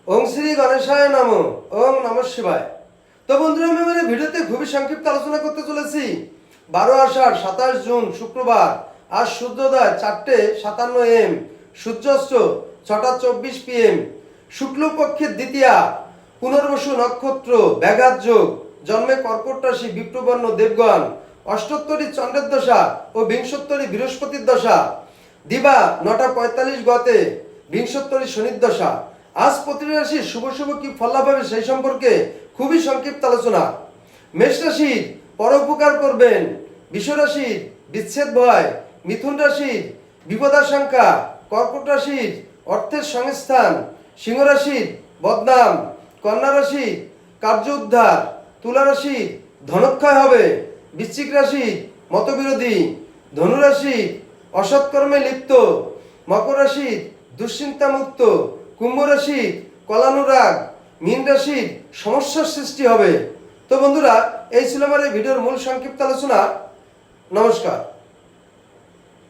ওং শ্রী গণেশায় নমঃ। ওং নমঃ শিবায়। তো বন্ধুরা, আমি আমার ভিডিওতে খুবই সংক্ষিপ্ত আলোচনা করতে চলেছি 12 আষাঢ় 27 জুন শুক্রবার। আজ সূর্যোদয় 4:57 AM, সূর্যাস্ত 6:24 PM, শুক্লপক্ষের দ্বিতীয়া, পুনর্বসু নক্ষত্র, ব্যাঘাত যোগ, জন্মে কর্কট রাশি, বিপ্রবর্ণ দেবগণ, অষ্টোত্তরী চন্দ্রের দশা ও বিংশোত্তরী বৃহস্পতির দশা, দিবা 9:45 গতে, বিংশোত্তরী শনির দশা। আজ প্রতিটি রাশির শুভ শুভ কি ফল লাভ হবে সেই সম্পর্কে খুবই সংক্ষিপ্ত আলোচনা। মেষ রাশির পরোপকার করবেন, বৃষ রাশির বিচ্ছেদ ভয়, মিথুন রাশির বিপদাশঙ্কা, কর্কট রাশির অর্থের সংস্থান, সিংহ রাশির বদনাম, কন্যা রাশির কার্য উদ্ধার, তুলা রাশির ধনক্ষয় হবে, বৃশ্চিক রাশির মতবিরোধী, ধনু রাশির অসৎকর্মে লিপ্ত, মকর রাশির দুশ্চিন্তা মুক্ত, কুম্ভ রাশির কলানুরাগ, মীন রাশির সমস্যার সৃষ্টি হবে। তো বন্ধুরা, এই ছিল আমার এই ভিডিওর মূল সংক্ষিপ্ত আলোচনা। নমস্কার।